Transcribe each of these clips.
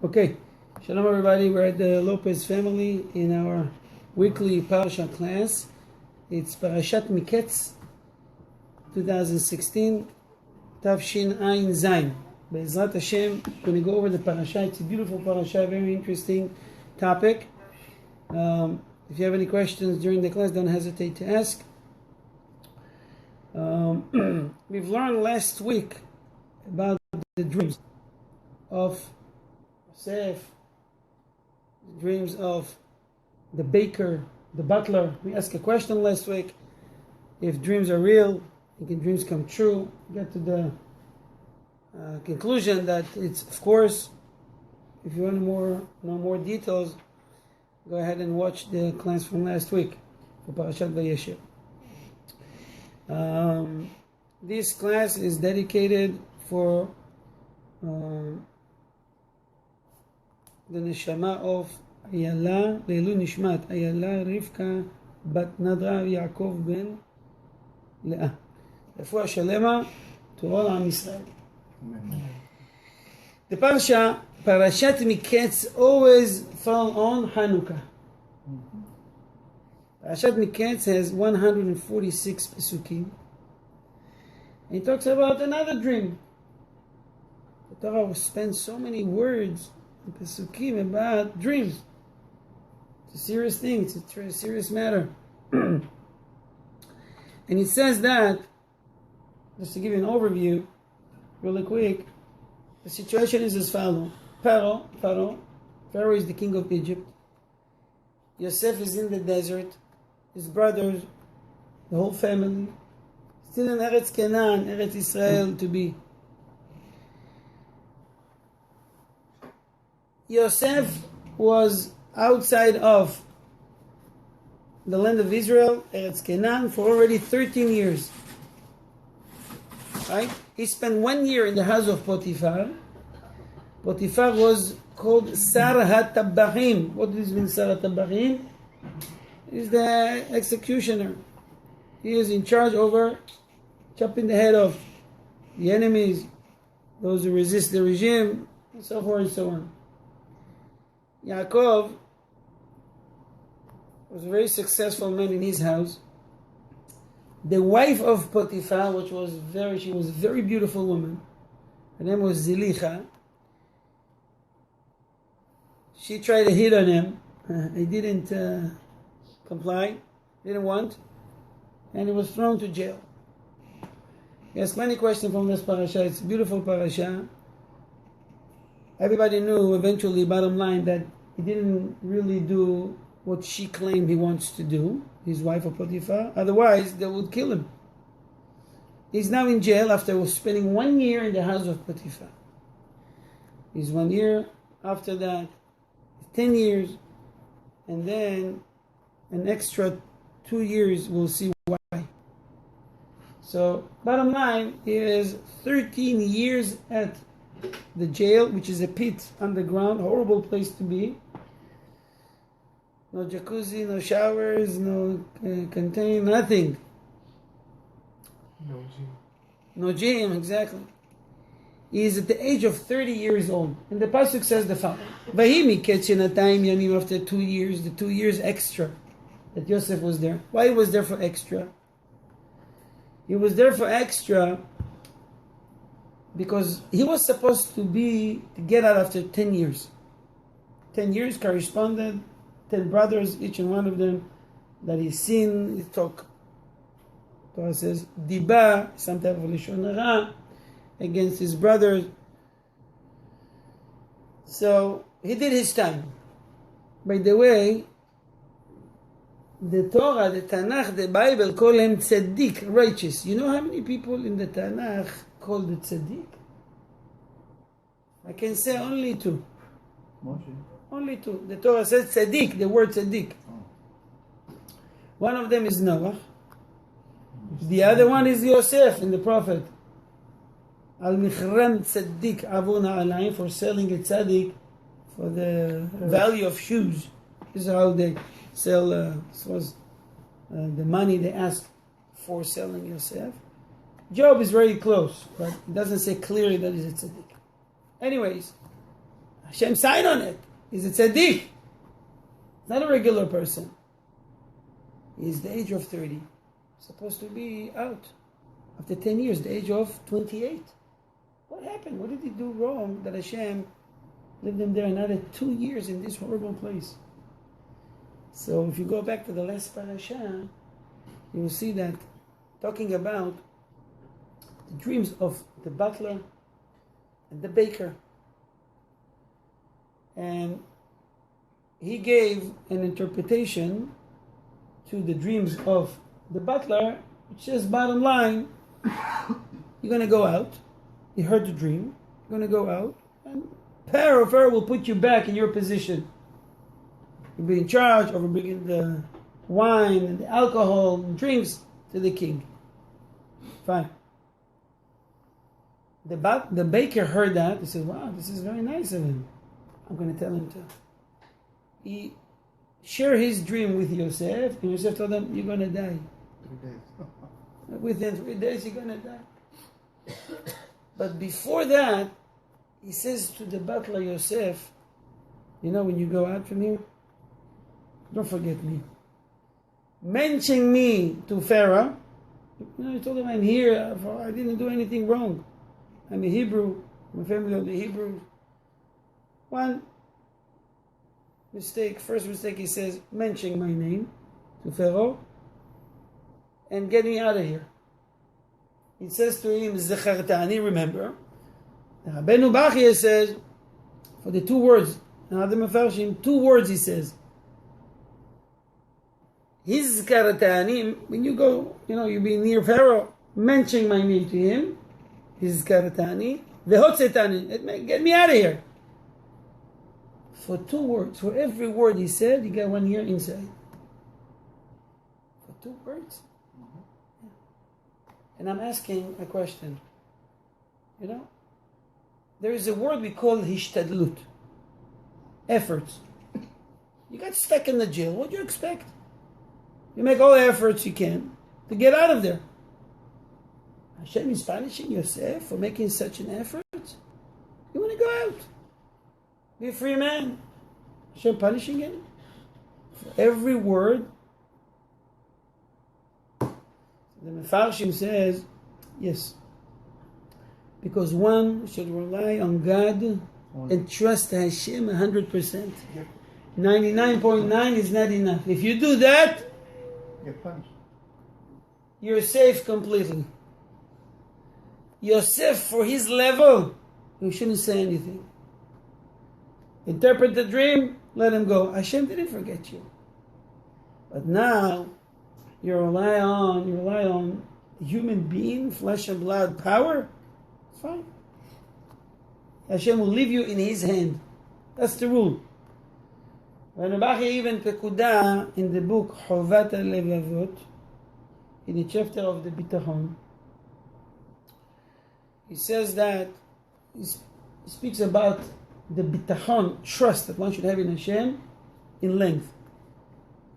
Okay, shalom everybody. We're at the Lopez family in our weekly Parashat class. It's Parashat Miketz 2016, Tafshin Ayin Zayin. Be'ezrat Hashem, we're going to go over the Parashat. It's a beautiful Parashat, very interesting topic. If you have any questions during the class, don't hesitate to ask. We've learned last week about the dreams of Yosef, the dreams of the baker, the butler. We asked a question last week. If dreams are real, can dreams come true? We got to the conclusion that it's, of course, if you want to know more details, go ahead and watch the class from last week for Parashat Vayeshev. This class is dedicated for the neshama of Ayala, Leilu Nishmat, Ayala Rivka Bat Nadra Yaakov Ben Leah. Refuah Shalema to all Am Yisrael. The Parashat Miketz always fell on Hanukkah. Parashat Miketz has 146 pesukim. And it talks about another dream. The Torah spends so many words in pesukim about dreams. It's a serious thing. It's a serious matter. And it says that, just to give you an overview, really quick, the situation is as follows. Pharaoh is the king of Egypt. Yosef is in the desert. His brothers, the whole family, still in Eretz Canaan, Eretz Israel to be. Yosef was outside of the land of Israel, Eretz Canaan, for already 13 years. Right? He spent 1 year in the house of Potiphar. Potiphar was called Sar HaTabachim. What does this mean, Sar HaTabachim? He's the executioner. He is in charge over chopping the head of the enemies, those who resist the regime, and so forth and so on. Yaakov was a very successful man in his house. The wife of Potiphar, she was a very beautiful woman. Her name was Zilicha. She tried to hit on him. He didn't comply, didn't want, and he was thrown to jail. He asked many questions from this parasha. It's a beautiful parasha. Everybody knew eventually, bottom line, that he didn't really do what she claimed he wants to do, his wife of Potiphar. Otherwise, they would kill him. He's now in jail after spending 1 year in the house of Potiphar. He's 1 year. After that, 10 years. And then an extra 2 years, we'll see why. So, bottom line is 13 years at the jail, which is a pit underground, horrible place to be. No jacuzzi, no showers, no contain, nothing. No gym, exactly. He is at the age of 30 years old. And the pasuk says the following: Vayimi ketchenatayim yamim, after 2 years, the 2 years extra that Yosef was there. Why he was there for extra? He was there for extra because he was supposed to get out after 10 years. 10 years corresponded 10 brothers, each and one of them, that he's seen, he talk. Torah says, Diba, some type of Lishon Hara, against his brothers. So, he did his time. By the way, the Torah, the Tanakh, the Bible call him tzaddik, righteous. You know how many people in the Tanakh called it tzaddik? I can say only 2. Moshe. Only 2. The Torah says tzaddik, the word tzaddik. One of them is Noah. The other one is Yosef in the prophet. Al-Mikhram tzaddik avuna alayim, for selling a tzaddik for the value of shoes. This is how they sell, this was the money they asked for selling Yosef. Job is very close, but it doesn't say clearly that he's a tzaddik. Anyways, Hashem signed on it. He's a tzaddik. He's not a regular person. He's the age of 30. Supposed to be out. After 10 years, the age of 28. What happened? What did he do wrong that Hashem lived him there another 2 years in this horrible place? So if you go back to the last parasha, you will see that talking about the dreams of the butler and the baker. And he gave an interpretation to the dreams of the butler, which says, bottom line, you're going to go out. You heard the dream. You're going to go out. And Pharaoh will put you back in your position. You'll be in charge of bringing the wine and the alcohol and drinks to the king. Fine. The baker heard that. He said, wow, this is very nice of him. I'm going to tell him to. He shared his dream with Yosef, and Yosef told him, you're going to die. 3 days. Within 3 days, you're going to die. But before that, he says to the butler Yosef, you know, when you go out from here, don't forget me. Mention me to Pharaoh. You know, he told him, I'm here, I didn't do anything wrong. I'm a Hebrew, I'm a family of the Hebrews. One mistake, first mistake, he says, mention my name to Pharaoh and get me out of here. He says to him, Zechartani, remember. Rabbeinu Bachia says, for the 2 words, two words he says. Hizkaratani, when you go, you be near Pharaoh, mention my name to him. Hizkaratani, vehotzetani, get me out of here. For 2 words, for every word he said, you got 1 year inside. For 2 words. Yeah. And I'm asking a question. There is a word we call hishtadlut. Efforts. You got stuck in the jail. What do you expect? You make all the efforts you can to get out of there. Hashem is punishing Yosef for making such an effort. You want to go out. Be a free man. Hashem punishing him for every word. The Mefarshim says, yes, because one should rely on God and trust Hashem 100%. 99.9 is not enough. If you do that, Get punished. You're safe completely. Yosef, for his level, you shouldn't say anything. Interpret the dream, let him go. Hashem didn't forget you. But now, you rely on human being, flesh and blood power. It's fine. Hashem will leave you in his hand. That's the rule. When Rabbi even Pekudah in the book Chovat HaLevavot, in the chapter of the Bitachon, he says that he speaks about the Bitachon, trust that one should have in Hashem, in length.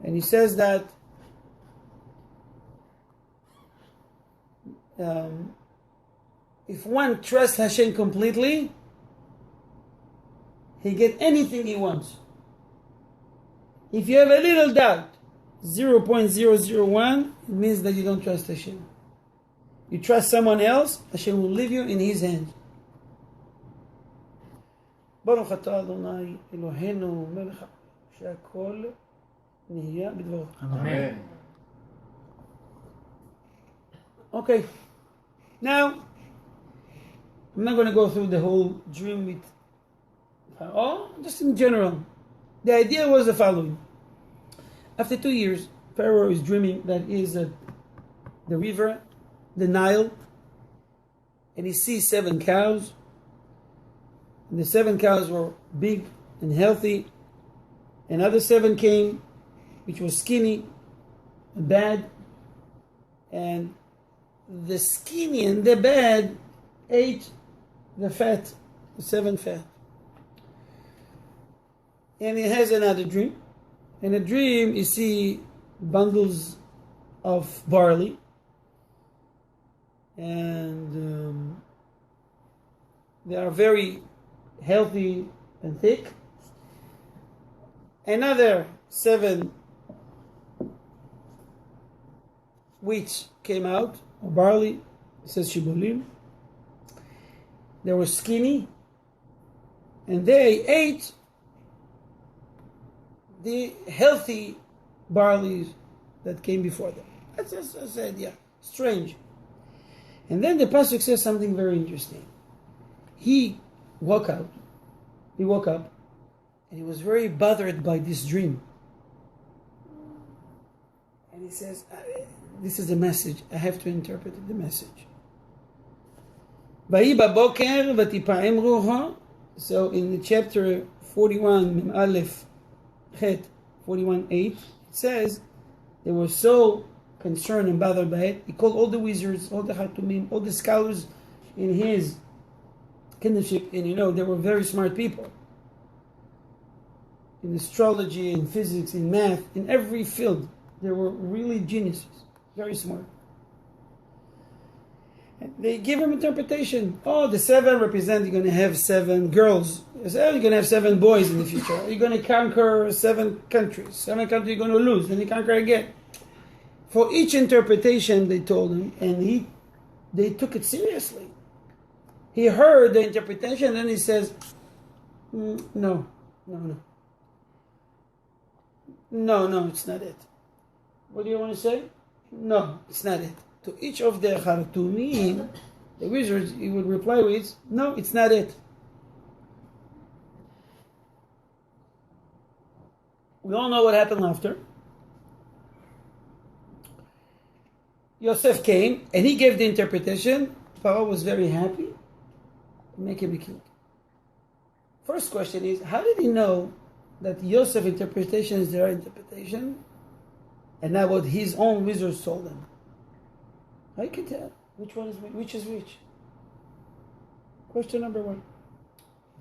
And he says that if one trusts Hashem completely, he get anything he wants. If you have a little doubt, 0.001, it means that you don't trust Hashem. You trust someone else, Hashem will leave you in his hands. Baruch atah Adonai Eloheinu melech she'akol nihya b'dvaro. Amen. Okay, now I'm not going to go through the whole dream with Pharaoh, just in general. The idea was the following. After 2 years, Pharaoh is dreaming that is the river, the Nile, and he sees 7 cows. And the 7 cows were big and healthy. And other 7 came, which were skinny and bad. And the skinny and the bad ate the fat, the 7 fat. And he has another dream. In a dream, you see bundles of barley. And they are very healthy and thick. Another 7 wheat came out, or barley, it says shibolim. They were skinny, and they ate the healthy barley that came before them. That's just I said, yeah, strange. And then the pasuk says something very interesting. He woke up, and he was very bothered by this dream. And he says, this is the message. I have to interpret the message. So in the chapter 41, Aleph, Chet, 41:8, it says they were so concerned and bothered by it. He called all the wizards, all the Hatumim, all the scholars in his kinship, and they were very smart people. In astrology, in physics, in math, in every field, they were really geniuses, very smart. They give him interpretation. Oh, the 7 represent you're going to have 7 girls. You're going to have 7 boys in the future. You're going to conquer 7 countries. 7 countries you're going to lose. Then you conquer again. For each interpretation, they told him, and they took it seriously. He heard the interpretation, and then he says, no, it's not it. What do you want to say? No, it's not it. To each of the Khartoumim, the wizards, he would reply with, no, it's not it. We all know what happened after. Yosef came, and he gave the interpretation. Pharaoh was very happy to make him a king. First question is, how did he know that Yosef's interpretation is the right interpretation, and not what his own wizards told him? How you can tell which is which? Question number 1.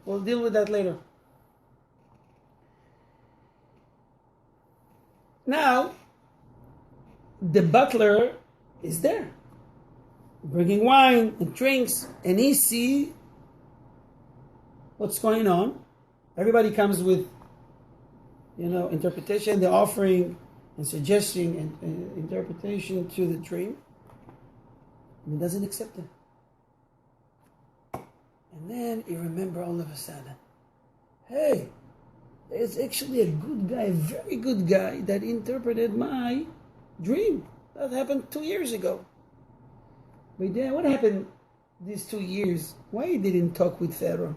We'll deal with that later. Now, the butler is there, bringing wine and drinks, and he sees what's going on. Everybody comes with, interpretation, the offering and suggesting and interpretation to the dream. And he doesn't accept it. And then he remembers all of a sudden, hey, there's actually a good guy, a very good guy, that interpreted my dream. That happened 2 years ago. But then what happened these 2 years? Why he didn't talk with Pharaoh?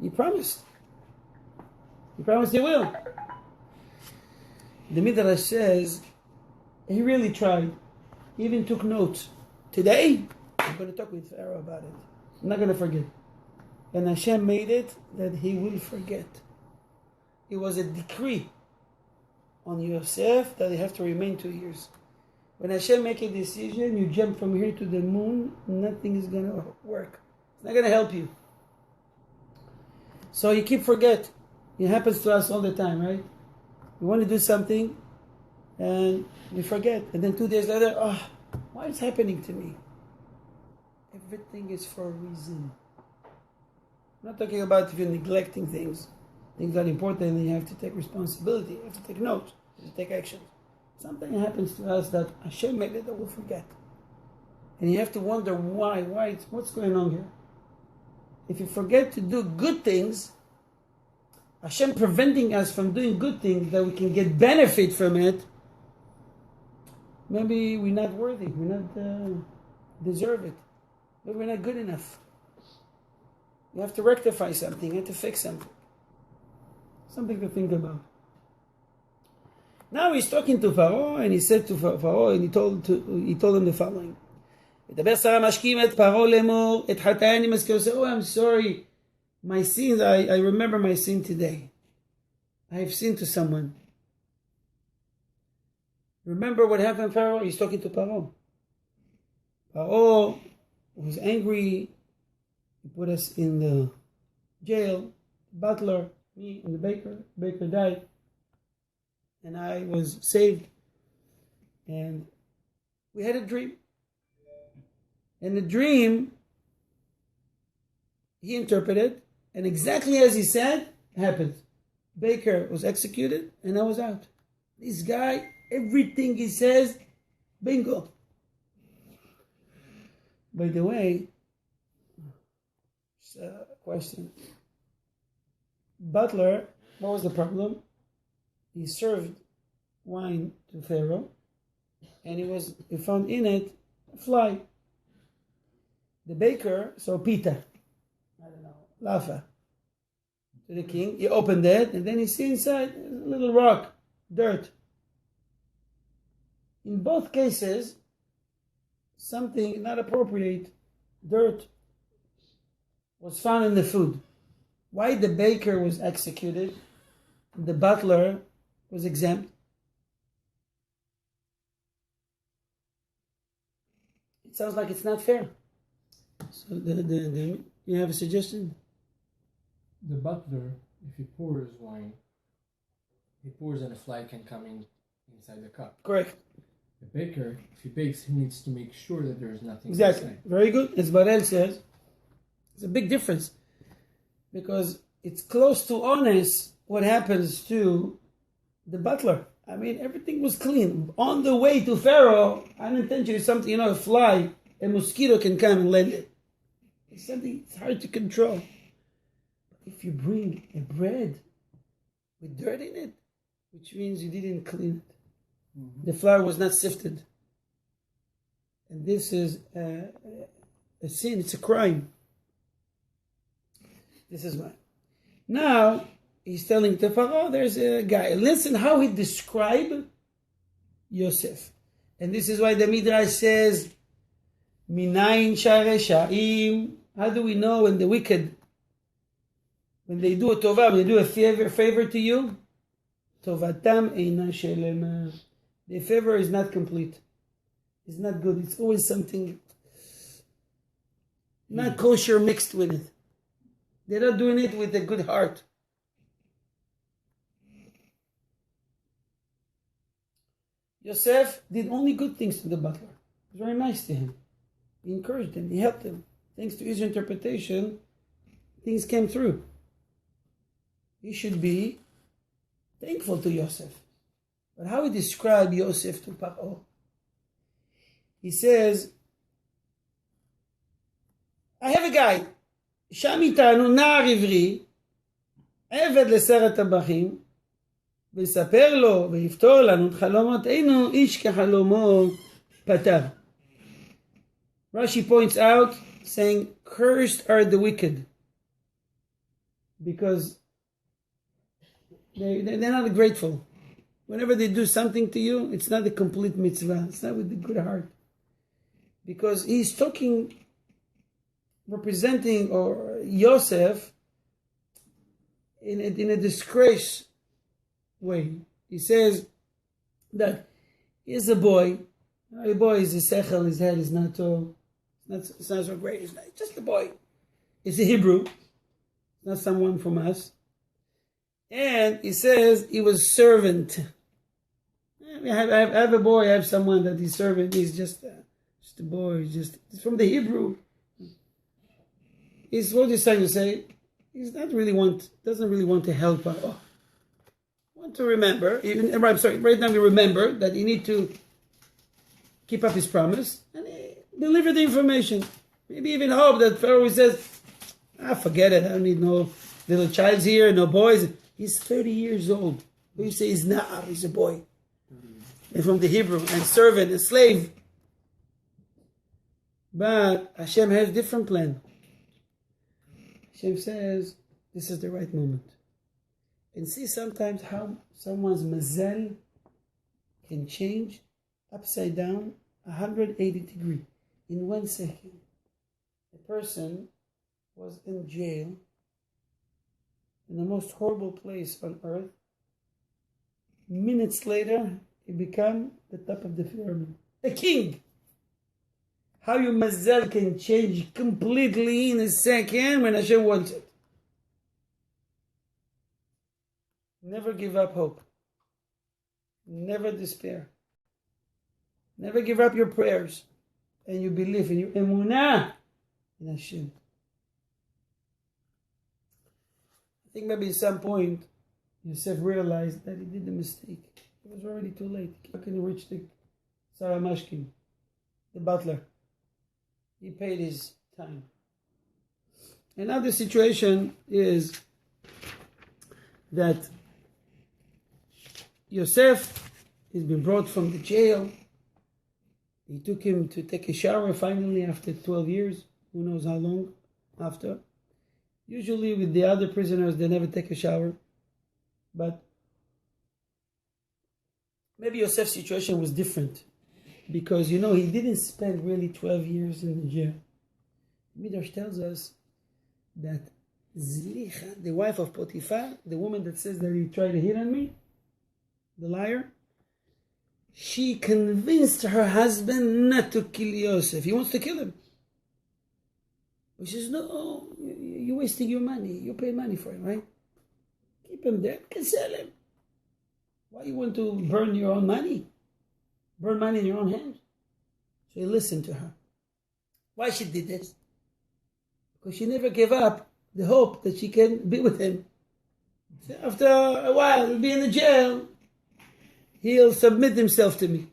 He promised. He promised he will. The Midrash says he really tried. He even took notes. Today, I'm going to talk with Pharaoh about it. I'm not going to forget. And Hashem made it that he will forget. It was a decree on Yosef that he have to remain 2 years. When Hashem make a decision, you jump from here to the moon, nothing is going to work. It's not going to help you. So you keep forget. It happens to us all the time, right? We want to do something, and we forget. And then 2 days later, why is happening to me? Everything is for a reason. I'm not talking about if you're neglecting things that are important, and you have to take responsibility. You have to take notes. You have to take action. Something happens to us that Hashem made it that we'll forget. And you have to wonder why. What's going on here? If you forget to do good things, Hashem preventing us from doing good things that we can get benefit from it, maybe we're not worthy, we're not deserve it, maybe we're not good enough. You have to rectify something, you have to fix something. Something to think about. Now he's talking to Pharaoh, and he said to Pharaoh, and he told him the following. Oh, I'm sorry. My sins, I remember my sin today. I have sinned to someone. Remember what happened, Pharaoh? He's talking to Pharaoh. Pharaoh was angry. He put us in the jail. Butler, me, and the baker. Baker died. And I was saved. And we had a dream. And the dream, he interpreted, And exactly as he said, happened. Baker was executed, and I was out. This guy, everything he says, bingo. By the way, question. Butler, what was the problem? He served wine to Pharaoh, and he found in it a fly. The baker saw pita, lava, to the king. He opened it, and then he see inside a little rock, dirt. In both cases, something not appropriate, dirt, was found in the food. Why the baker was executed, the butler was exempt? It sounds like it's not fair. So you have a suggestion? The butler, if he pours wine, he pours and a fly can come inside the cup. Correct. The baker, if he bakes, he needs to make sure that there is nothing Exactly. inside. Very good. As Barel says, it's a big difference. Because it's close to honest what happens to the butler. I mean, everything was clean. On the way to Pharaoh, unintentionally something, a fly, a mosquito can come and land it. It's something it's hard to control. But if you bring a bread with dirt in it, which means you didn't clean it, the flour was not sifted. And this is a sin, it's a crime. This is why. Now, he's telling the Pharaoh, there's a guy. Listen how he described Yosef. And this is why the Midrash says, Minayin Shareshaim. How do we know when the wicked, when they do a tovah, when they do a favor to you? Tovatam eina shelema. The favor is not complete. It's not good. It's always something not kosher mixed with it. They're not doing it with a good heart. Yosef did only good things to the butler. He was very nice to him. He encouraged him. He helped him. Thanks to his interpretation, things came through. He should be thankful to Yosef. But how he described Yosef to Paro? He says, I have a guy. שם איתנו נער עברי, עבד לשר הטבחים, ויספר לו ויפתור לנו את חלומותינו, איש כחלומו פתר. Rashi points out, saying, cursed are the wicked, because they're not grateful. Whenever they do something to you, it's not a complete mitzvah. It's not with a good heart. Because he's talking, representing or Yosef in a disgrace way. He says that he's a boy. A boy is his sechel, his head is not so, it's not so great. It's just a boy. He's a Hebrew, not someone from us. And he says he was servant. I have a boy. I have someone that he's servant. He's just a boy. He's from the Hebrew. Is what he's trying to say. Doesn't really want to help. Want to remember. Right now we remember that you need to keep up his promise and deliver the information. Maybe even hope that Pharaoh says, forget it. I don't need no little childs here, no boys. He's 30 years old. We say he's not. He's a boy. And from the Hebrew, and servant, and slave. But Hashem has a different plan. Hashem says, this is the right moment. And see sometimes how someone's mazel can change upside down 180 degrees in 1 second. A person was in jail in the most horrible place on earth. Minutes later, he became the top of the pyramid. A king! How your mazel can change completely in a second when Hashem wants it. Never give up hope. Never despair. Never give up your prayers. And you believe in your emunah in Hashem. think maybe at some point Yosef realized that he did the mistake. It was already too late. How can he reach the Sarah Mashkin, the butler? He paid his time. Another situation is that Yosef has been brought from the jail. He took him to take a shower finally after 12 years. Who knows how long after. Usually with the other prisoners, they never take a shower. But maybe Yosef's situation was different. Because, he didn't spend really 12 years in the jail. Midrash tells us that Zlicha, the wife of Potiphar, the woman that says that he tried to hit on me, the liar, she convinced her husband not to kill Yosef. He wants to kill him. But she says, no, you're wasting your money. You pay money for him, right? Keep him there. You can sell him. Why you want to burn your own money? Burn money in your own hands? So he listened to her. Why she did this? Because she never gave up the hope that she can be with him. So after a while, he'll be in the jail. He'll submit himself to me.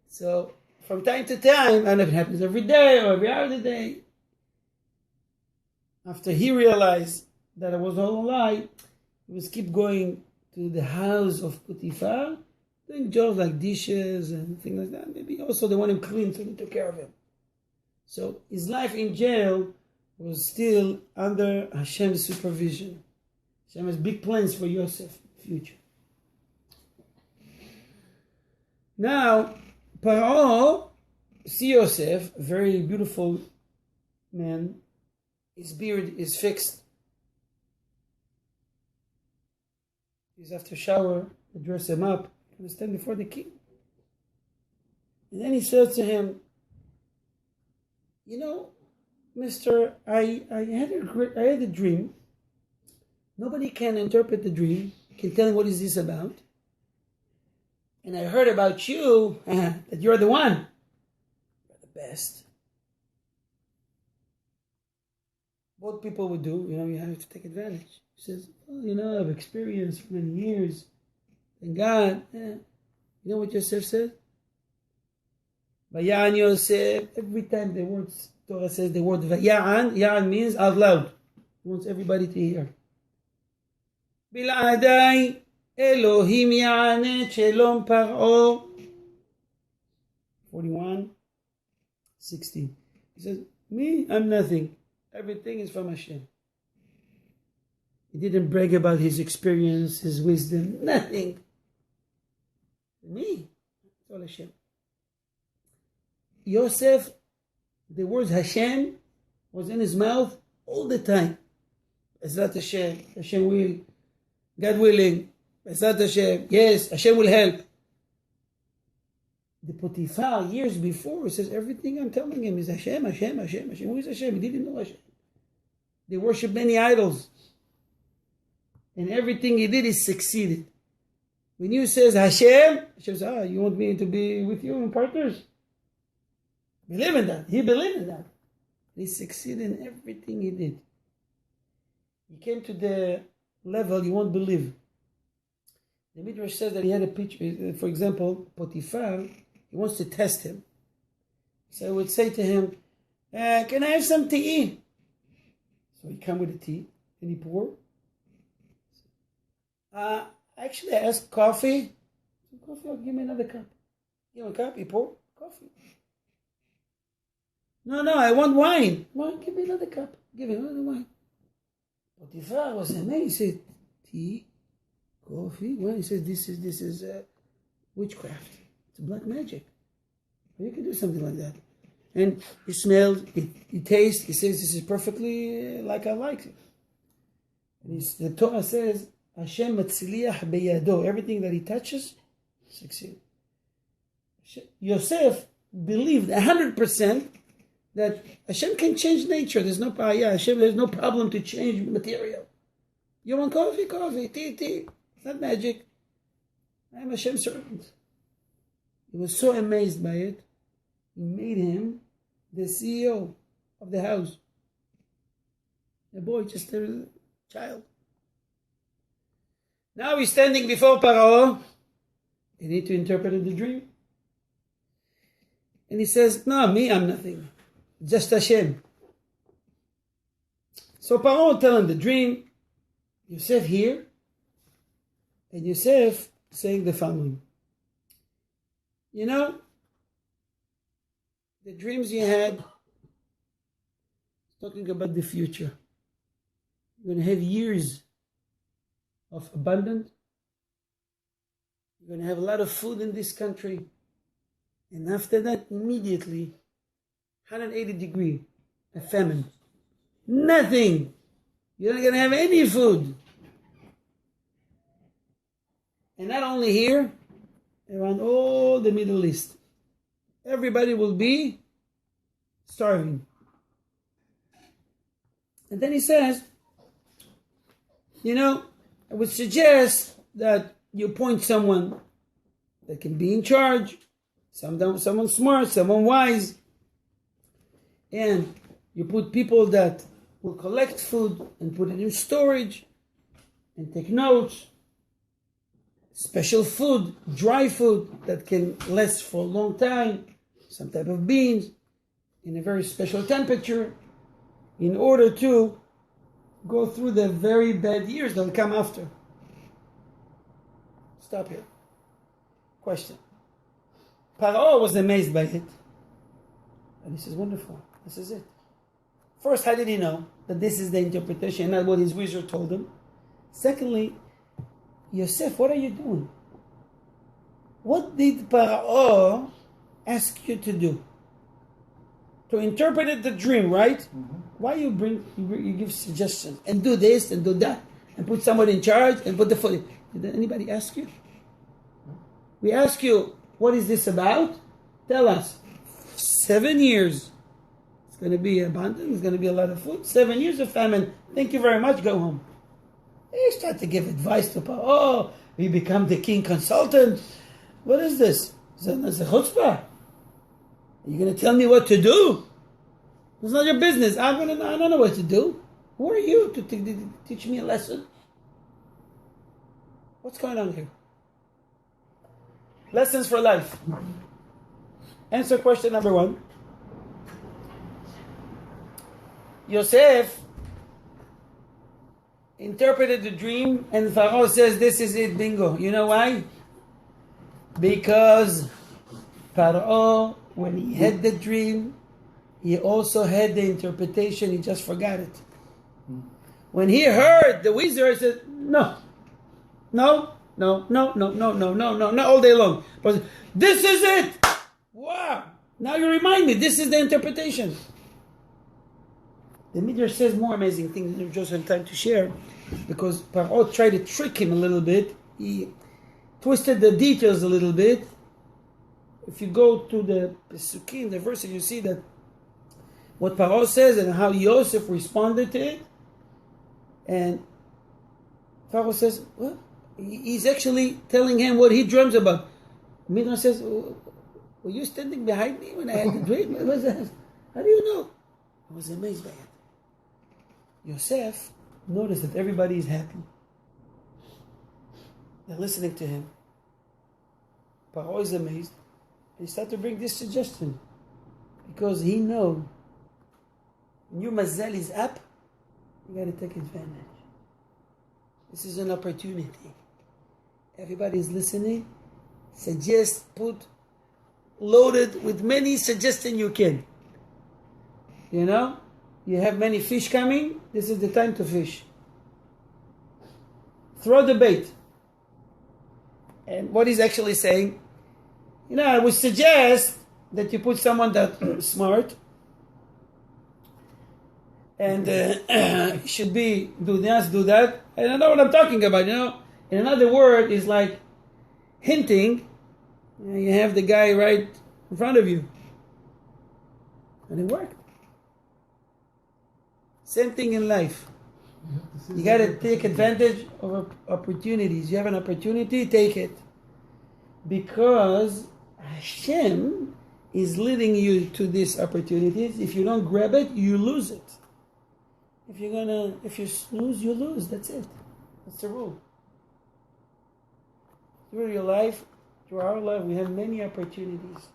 So, from time to time, and it happens every day or every hour of the day, after he realized that it was all a lie, he was keep going to the house of Potiphar, doing jobs like dishes and things like that. Maybe also they want him clean, so they took care of him. So his life in jail was still under Hashem's supervision. Hashem has big plans for Yosef's future. Now, Paro see Yosef, a very beautiful man. His beard is fixed. He's after shower, they dress him up, and stand before the king. And then he says to him, Mister, I had a dream. Nobody can interpret the dream, can tell him what is this about. And I heard about you, that you're the one. You're the best. What people would do, you have to take advantage. He says, I've experienced for many years. Thank God. You know what Yosef said? Vaya'an Yosef. Every time the word Torah says the word Vaya'an, Ya'an means out loud. He wants everybody to hear. Bil'adai Elohim Ya'anet Shelom Par'o. 41:16. He says, me, I'm nothing. Everything is from Hashem. He didn't brag about his experience, his wisdom, nothing. Me, it's all Hashem. Yosef, the word Hashem was in his mouth all the time. Bezrat Hashem, Hashem will, God willing, Bezrat Hashem, yes, Hashem will help. The Potiphar, years before, says everything I'm telling him is Hashem, Hashem, Hashem, Hashem. Who is Hashem? He didn't know Hashem. They worship many idols. And everything he did, he succeeded. When you says Hashem, Hashem says, you want me to be with you in partners? Believe in that. He believed in that. He succeeded in everything he did. He came to the level you won't believe. The Midrash says that he had a picture. For example, Potiphar, he wants to test him. So I would say to him, can I have some tea? So he come with the tea and he pour. Actually, I asked coffee. Coffee, I'll give me another cup. Give him a cup, he pour coffee. No, I want wine. Wine, give me another cup. Give him another wine. Potiphar was amazed. He said, tea, coffee, wine. He said, this is witchcraft. It's black magic. You can do something like that. And he smelled, he tastes, he says, this is perfectly like I like it. And the Torah says, Hashem matzliach beyado. Everything that he touches, succeeds. Yosef believed 100% that Hashem can change nature. There's no Hashem, there's no problem to change material. You want coffee? Coffee. Tea. It's not magic. I am Hashem's servant. He was so amazed by it, he made him the CEO of the house. A boy, just a child. Now he's standing before Paro. You need to interpret the dream. And he says, no, me, I'm nothing. Just Hashem. So Paro tell him the dream. Yosef here. And Yosef saying the following. You know, the dreams you had, talking about the future. You're going to have years of abundance. You're going to have a lot of food in this country. And after that, immediately, 180 degree, a famine. Nothing. You're not going to have any food. And not only here, around all the Middle East. Everybody will be starving. And then he says, you know, I would suggest that you appoint someone that can be in charge, someone smart, someone wise, and you put people that will collect food and put it in storage and take notes. Special food, dry food that can last for a long time, some type of beans in a very special temperature, in order to go through the very bad years that will come after. Stop here. Question. Paro was amazed by it. And he says, wonderful, this is it. First, how did he know that this is the interpretation, not what his wizard told him? Secondly, Yosef, what are you doing? What did Paro ask you to do? To interpret the dream, right? Mm-hmm. Why you give suggestions and do this and do that and put someone in charge and put the foot. Did anybody ask you? We ask you, what is this about? Tell us. 7 years. It's going to be abundant. It's going to be a lot of food. 7 years of famine. Thank you very much. Go home. He started to give advice to Paro. Oh, we become the king consultant. What is this? It's a chutzpah. Are you going to tell me what to do? It's not your business. I don't know what to do. Who are you to teach me a lesson? What's going on here? Lessons for life. Answer question number 1. Yosef interpreted the dream and Pharaoh says, this is it, bingo. You know why? Because Pharaoh, when he had the dream, he also had the interpretation, he just forgot it. When he heard the wizard, he said, no, all day long. But this is it! Wow! Now you remind me, this is the interpretation. The Midrash says more amazing things than we just have time to share, because Paro tried to trick him a little bit. He twisted the details a little bit. If you go to the Pesukim, the verses, you see that what Paro says and how Yosef responded to it. And Paro says, well, he's actually telling him what he dreams about. Midrash says, were you standing behind me when I had the dream? What was that? How do you know? I was amazed by it. Yosef noticed that everybody is happy. They're listening to him. Paro is amazed. He started to bring this suggestion. Because he knows when your mazal is up, you got to take advantage. This is an opportunity. Everybody is listening. Suggest, loaded with many suggestions you can. You know? You have many fish coming. This is the time to fish. Throw the bait. And what he's actually saying, you know, I would suggest that you put someone that's smart and should be do this, do that. I don't know what I'm talking about, you know. In another word, is like hinting. You have the guy right in front of you. And it worked. Same thing in life. You got to take advantage of opportunities. You have an opportunity, take it. Because Hashem is leading you to these opportunities. If you don't grab it, you lose it. If you snooze, you lose. That's it. That's the rule. Through your life, through our life, we have many opportunities.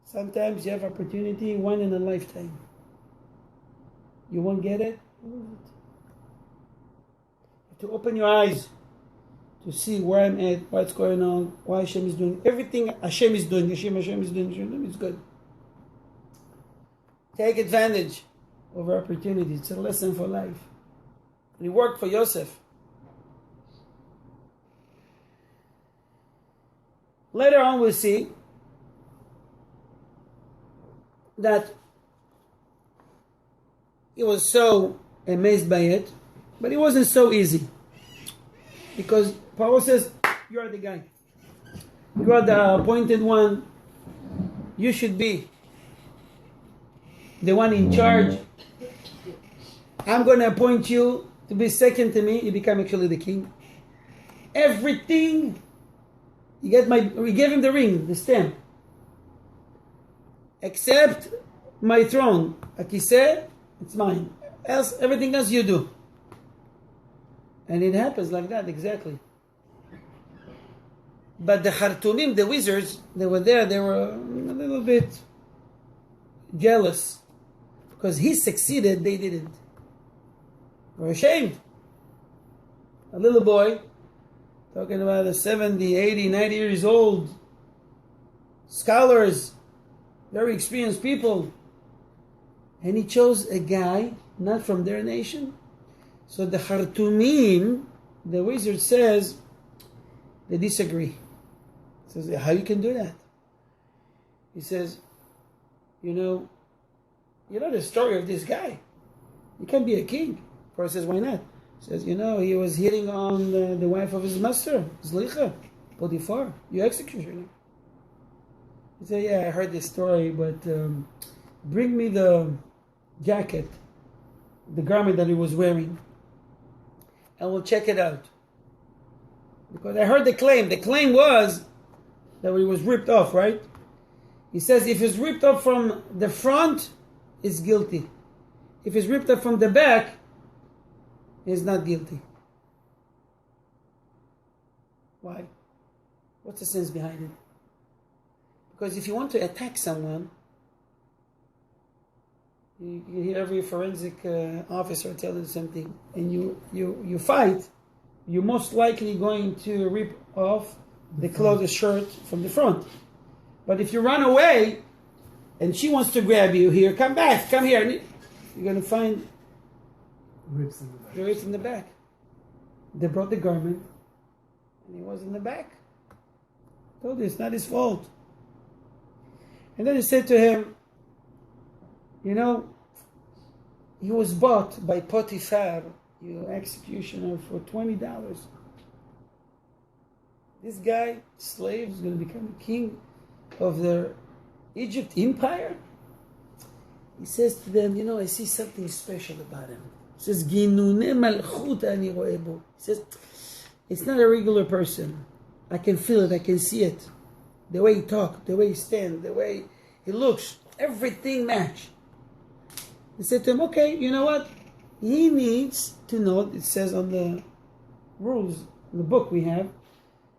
Sometimes you have opportunity, one in a lifetime. You won't get it, you lose it. You have to open your eyes to see where I'm at, what's going on, why Hashem is doing everything Hashem is doing. Hashem is doing. It's good. Take advantage of opportunities. It's a lesson for life. And it worked for Yosef. Later on, we'll see that he was so amazed by it, but it wasn't so easy. Because Paul says, you are the guy. You are the appointed one. You should be the one in charge. I'm going to appoint you to be second to me. You become actually the king. Everything, we gave him the ring, the stamp. Except my throne. Akiseh, it's mine. Everything else you do. And it happens like that, exactly. But the Khartoumim, the wizards, they were there, they were a little bit jealous. Because he succeeded, they didn't. They were ashamed. A little boy, talking about a 70, 80, 90 years old, scholars, very experienced people. And he chose a guy not from their nation. So the Khartoumim, the wizard says, they disagree. He says, how you can do that? He says, you know the story of this guy. He can be a king. Pharaoh says, why not? He says, he was hitting on the wife of his master, Zlicha, Potiphar. You executed him. He said, yeah, I heard this story, but bring me the jacket, the garment that he was wearing, and we'll check it out. Because I heard the claim. The claim was that he was ripped off, right? He says if it's ripped off from the front, it's guilty. If it's ripped off from the back, he's not guilty. Why? What's the sense behind it? Because if you want to attack someone, you hear every forensic officer tell you something, and you fight, you're most likely going to rip off the clothes, the shirt from the front. But if you run away, and she wants to grab you here, come back, come here, you're going to find Ribs in the back. the ribs in the back. They brought the garment, and he was in the back. Told you, it's not his fault. And then he said to him, he was bought by Potiphar, your executioner, for $20. This guy, slave, is going to become the king of the Egypt empire. He says to them, I see something special about him. He says, Ginune malchut ani roeh bo. He says, it's not a regular person. I can feel it, I can see it. The way he talks, the way he stands, the way he looks, everything match. He said to him, okay, you know what? He needs to know, it says on the rules, in the book we have,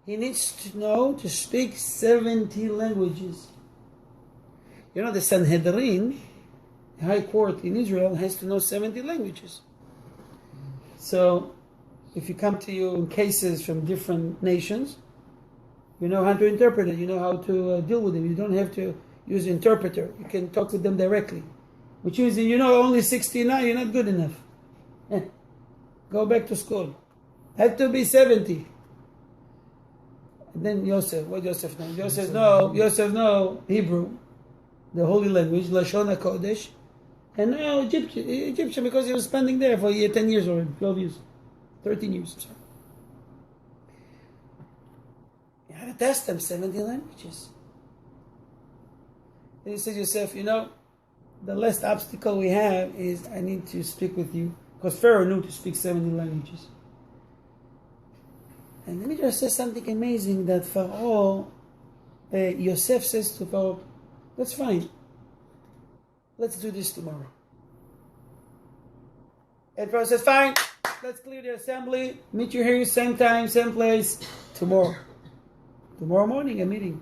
he needs to know to speak 70 languages. The Sanhedrin, high court in Israel, has to know 70 languages. So, if you come to you in cases from different nations, you know how to interpret it, you know how to deal with them. You don't have to use an interpreter. You can talk with them directly. Which means only 69, you're not good enough. Go back to school. Had to be 70. And then Yosef, what Yosef knows? Yosef know Hebrew, the holy language, Lashon HaKodesh, and now Egyptian, because he was spending there for 10 years or 12 years, 13 years. Sorry. You have to test them 70 languages. Then he said, Yosef, the last obstacle we have is I need to speak with you, because Pharaoh knew to speak 70 languages. And let me just say something amazing that Pharaoh, Yosef says to Pharaoh, that's fine. let's do this tomorrow. And Pharaoh says, fine, let's clear the assembly. Meet you here, same time, same place, tomorrow. Tomorrow morning, a meeting.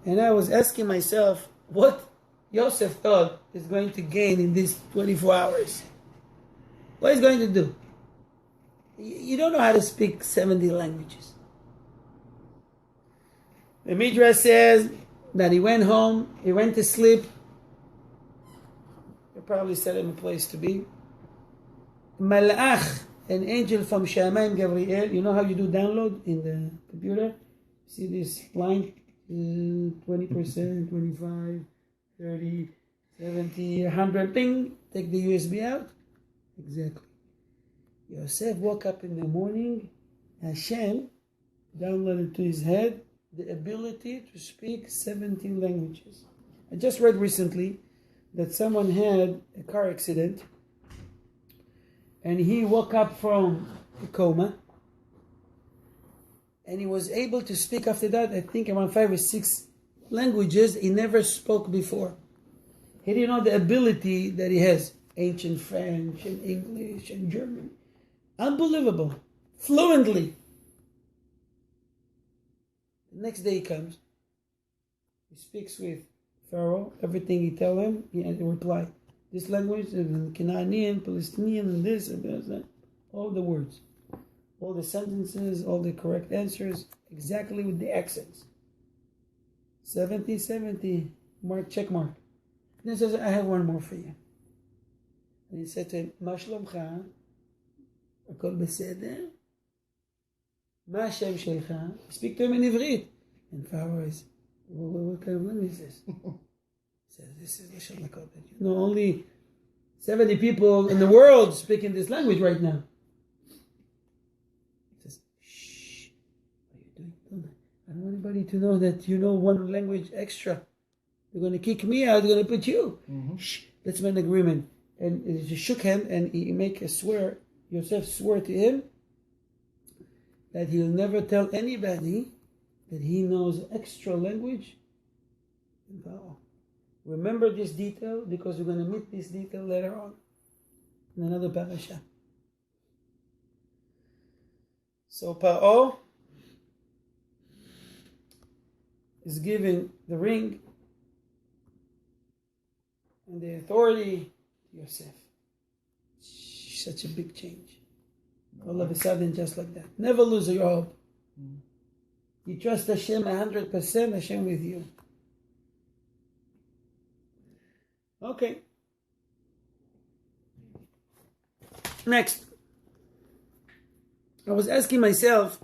And I was asking myself, what Yosef thought is going to gain in these 24 hours. What is going to do? You don't know how to speak 70 languages. The Midrash says that he went home, he went to sleep. They probably set him a place to be. Malach, an angel from Shamayim Gabriel. You know how you do download in the computer? See this line? 20%, 25, 30, 70, 100. Ping! Take the USB out. Exactly. Yosef woke up in the morning. Hashem downloaded to his head the ability to speak 17 languages. I just read recently that someone had a car accident and he woke up from a coma and he was able to speak after that, I think around 5 or 6 languages he never spoke before. He didn't know the ability that he has. Ancient French and English and German. Unbelievable. Fluently. The next day he comes. He speaks with Pharaoh. Everything he tells him, he has a reply. This language, and Canaanian, Palestinian, and this and that. All the words. All the sentences, all the correct answers, exactly with the accents. 70, mark, check mark. Then he says, I have one more for you. And he said to him, Ma shlomcha? Akol beseder? Ma Hashem shelcha? Speak to him in Ivrit. And Pharaoh is, what kind of language is this? He says, this is Lashon HaKodesh. You know, only 70 people in the world speaking this language right now. He says, shh, what are you doing? I don't want anybody to know that you know one language extra. They're going to kick me out, they're going to put you. Mm-hmm. Shh, let's make an agreement. And he shook hand and he make a swear. Yosef swore to him that he'll never tell anybody that he knows extra language. Remember this detail because we're going to meet this detail later on in another parasha. So Paro is giving the ring and the authority to Yosef. Such a big change. All of a sudden, just like that. Never lose your hope. You trust Hashem 100%, Hashem with you. Okay. Next. I was asking myself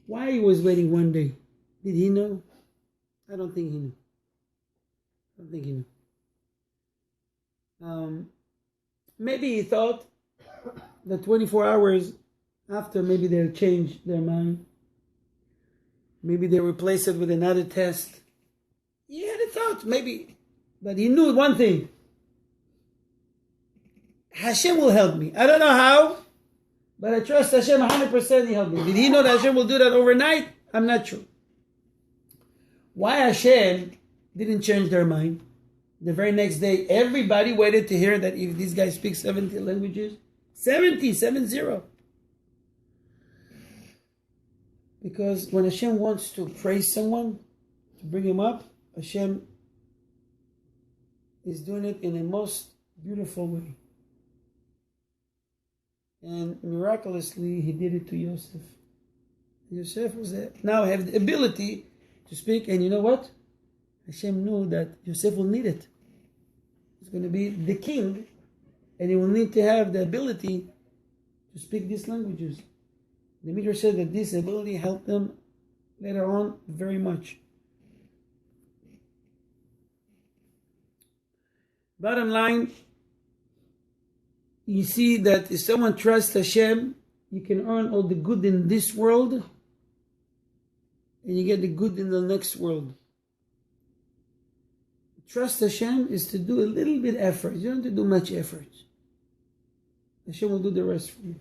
why he was waiting one day. Did he know? I don't think he knew. Maybe he thought that 24 hours after, maybe they'll change their mind. Maybe they'll replace it with another test. He had a thought, maybe. But he knew one thing. Hashem will help me. I don't know how, but I trust Hashem 100% he helped me. Did he know that Hashem will do that overnight? I'm not sure. Why Hashem didn't change their mind? The very next day, everybody waited to hear that if this guy speaks 70 languages, 70. Because when Hashem wants to praise someone, to bring him up, Hashem is doing it in a most beautiful way. And miraculously, he did it to Yosef. Yosef was there. Now I have the ability to speak, and you know what? Hashem knew that Yosef will need it. He's going to be the king, and he will need to have the ability to speak these languages. The Midrash said that this ability helped them later on very much. Bottom line, you see that if someone trusts Hashem, you can earn all the good in this world, and you get the good in the next world. Trust Hashem is to do a little bit effort. You don't have to do much effort. Hashem will do the rest for you.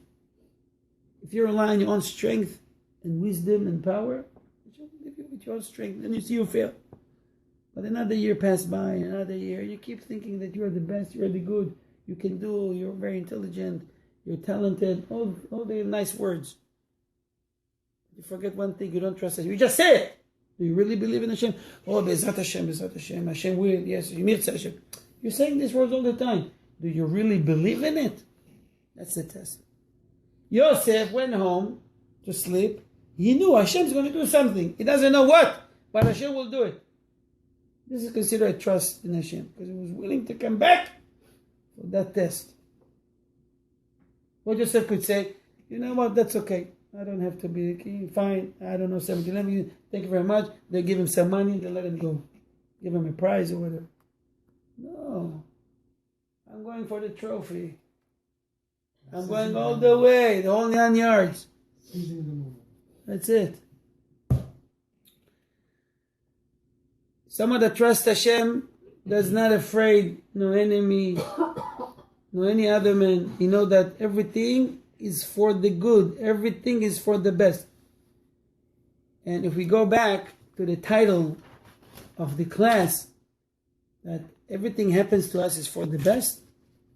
If you rely on your own strength and wisdom and power, Hashem will give you with your own strength, and you see you fail. But another year passed by, another year. You keep thinking that you are the best, you are the good, you can do, you're very intelligent, you're talented, all the nice words. You forget one thing, you don't trust Hashem. You just say it. Do you really believe in Hashem? Oh, Bezrat Hashem, Bezrat Hashem. Hashem will, yes, Mirza Hashem. You're saying these words all the time. Do you really believe in it? That's the test. Yosef went home to sleep. He knew Hashem's going to do something. He doesn't know what, but Hashem will do it. This is considered trust in Hashem, because he was willing to come back for that test. What Yosef could say, you know what, that's okay. I don't have to be fine. I don't know, 17, thank you very much. They give him some money, they let him go. Give him a prize or whatever. No. I'm going for the trophy. I'm going all the way, the whole 9 yards. That's it. Someone that trusts Hashem does not afraid, no enemy, no any other man. He knows that everything is for the good. Everything is for the best. And if we go back to the title of the class, that everything happens to us is for the best,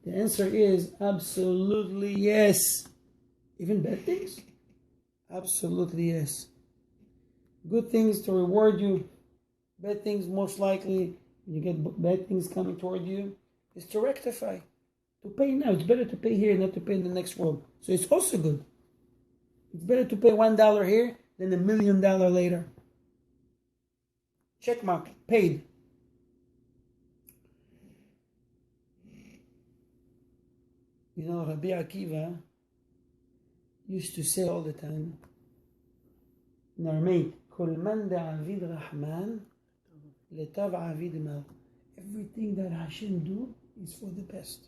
the answer is absolutely yes. Even bad things? Absolutely yes. Good things to reward you. Bad things, most likely, when you get bad things coming toward you, is to rectify. To pay now. It's better to pay here, not to pay in the next world. So it's also good. It's better to pay $1 here than $1 million later. Check mark. Paid. You know, Rabbi Akiva used to say all the time, in Aramaic, Kol man da'avid Rahman, letav avid mal. Everything that Hashem do is for the best.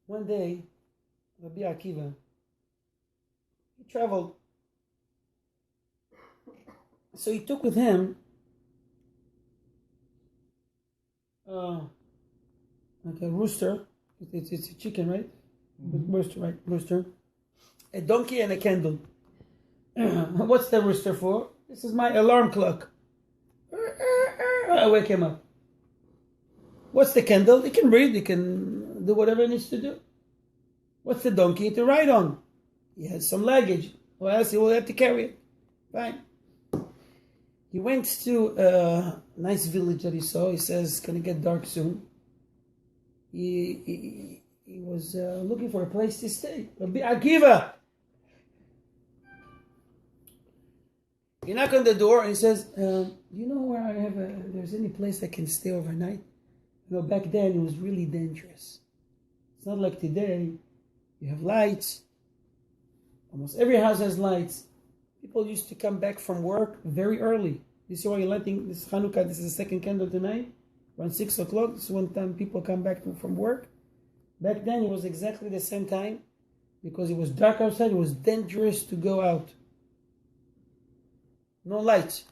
One day, Rabbi Akiva, he traveled. So he took with him like a rooster. It's a chicken, right? Mm-hmm. Rooster, right? Rooster. A donkey and a candle. What's the rooster for? This is my alarm clock. I wake him up. What's the candle? He can read. He can do whatever he needs to do. What's the donkey? To ride on. He has some luggage, or else he will have to carry it. Fine. He went to a nice village that he saw. He says it's going to get dark soon. He was looking for a place to stay. Rabbi Akiva. He knocked on the door and he says, you know where there's any place I can stay overnight? You know, back then it was really dangerous. It's not like today. You have lights. Almost every house has lights. People used to come back from work very early. This is why you're lighting this Hanukkah. This is the second candle tonight. Around 6 o'clock. This is one time people come back from work. Back then it was exactly the same time. Because it was dark outside. It was dangerous to go out. No lights.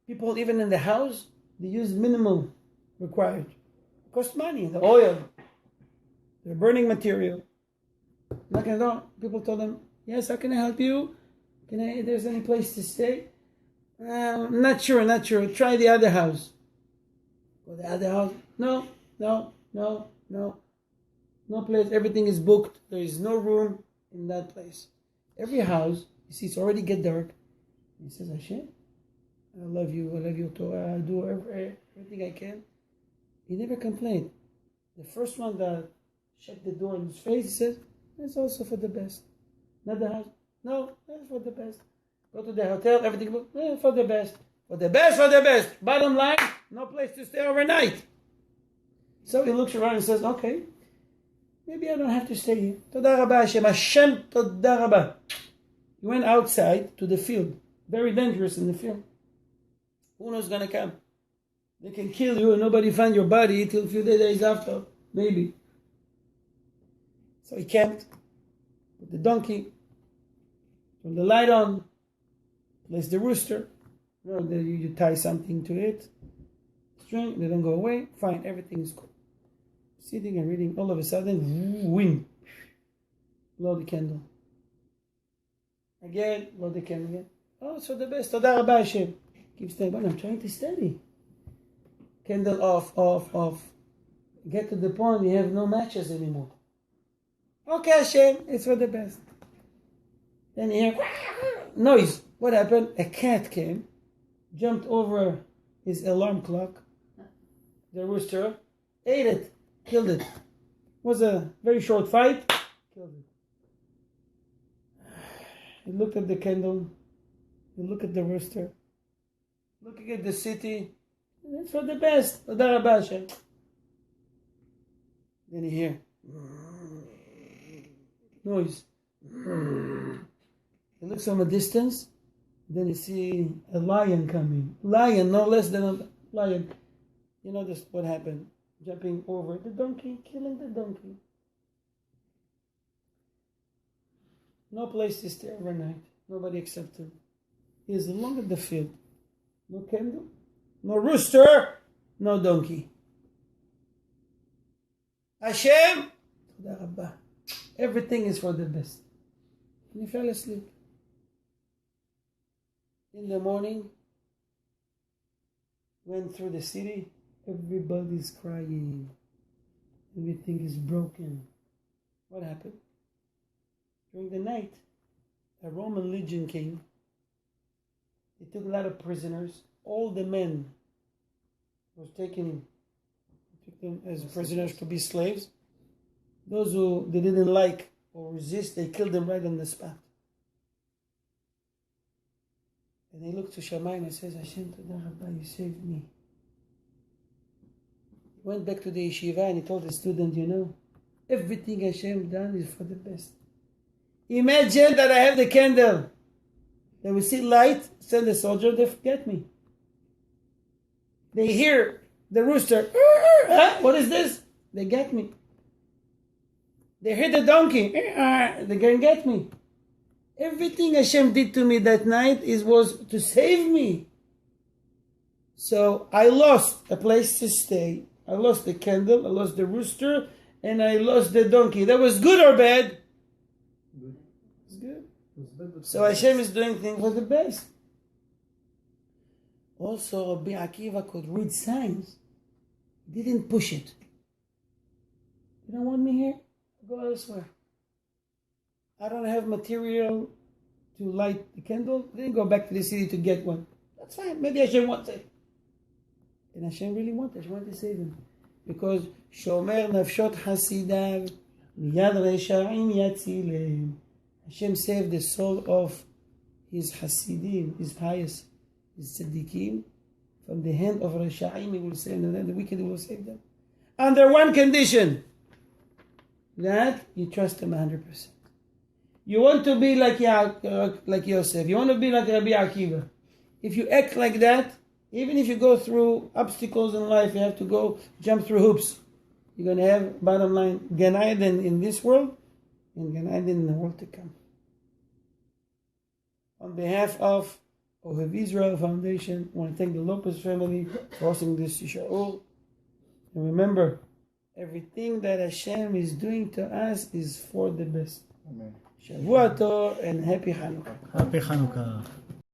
People even in the house, they use minimal required. It costs money. The oil. The burning material. Knocking on the door. People told them, yes, how can I help you? If there's any place to stay? Not sure. Try the other house. Go to the other house. No place. Everything is booked. There is no room in that place. Every house, you see, it's already get dark. He says, Hashem, I love you, Torah. I'll do everything I can. He never complained. The first one that shut the door in his face, he says, it's also for the best. Not the house. No, that's for the best. Go to the hotel, everything for the best. For the best. Bottom line, no place to stay overnight. So he looks around and says, okay, maybe I don't have to stay here. Toda Rabba Hashem. Hashem, Toda Rabba. He went outside to the field. Very dangerous in the field. Who knows going to come? They can kill you and nobody find your body till a few days after. Maybe. So he camped with the donkey. Turn the light on. Place the rooster. You tie something to it. String. They don't go away. Fine. Everything is cool. Sitting and reading. All of a sudden, wind. Blow the candle. Again, blow the candle again. Oh, it's for the best. Toda Rabba Hashem. Keep staying. But I'm trying to study. Candle off. Get to the point you have no matches anymore. Okay, Hashem, it's for the best. Then you hear noise. What happened? A cat came, jumped over his alarm clock, the rooster, ate it, killed it. It was a very short fight, killed it. He looked at the candle, he looked at the rooster, looking at the city. It's for the best. Toda Rabba Hashem. Then you hear noise. He looks from a distance. Then you see a lion coming. Lion, no less than a lion. You know this, what happened? Jumping over the donkey, killing the donkey. No place to stay overnight. Nobody accepted. He is along at the field. No candle, no rooster, no donkey. Hashem, Toda Rabba. Everything is for the best. And he fell asleep. In the morning, went through the city, everybody's crying. Everything is broken. What happened? During the night, a Roman legion came. They took a lot of prisoners. All the men was taken, took them as prisoners to be slaves. Those who they didn't like or resist, they killed them right on the spot. And he looked to Shammai and says, Hashem, Toda Rabba, you saved me. He went back to the yeshiva and he told the student, you know, everything Hashem done is for the best. Imagine that I have the candle. They will see light, send a soldier, they get me. They hear the rooster, what is this? They get me. They hear the donkey, they can get me. Everything Hashem did to me that night was to save me. So I lost a place to stay. I lost the candle, I lost the rooster, and I lost the donkey. That was good or bad? Good. It's good. It's bad, but So Hashem is doing things for the best. Also, Rabbi Akiva could read signs. He didn't push it. You don't want me here? Go elsewhere. I don't have material to light the candle. Didn't go back to the city to get one. That's fine. Maybe Hashem wants it. And Hashem really wanted. Hashem wanted to save him. Because Shomer Nafshot Hasidav Miyad Reshaim Yatzilem. Hashem saved the soul of his Hasidim, his pious, his Tzaddikim, from the hand of Reshaim. He will save them. The wicked will save them. Under one condition. That you trust him 100%. You want to be like Yosef. You want to be like Rabbi Akiva. If you act like that, even if you go through obstacles in life, you have to jump through hoops. You're going to have, bottom line, Gan Eden in this world and Gan Eden in the world to come. On behalf of Ohev Israel Foundation, I want to thank the Lopez family for hosting this Yisha'ur. And remember, everything that Hashem is doing to us is for the best. Amen. Shavua Tov and Happy Hanukkah. Happy Hanukkah.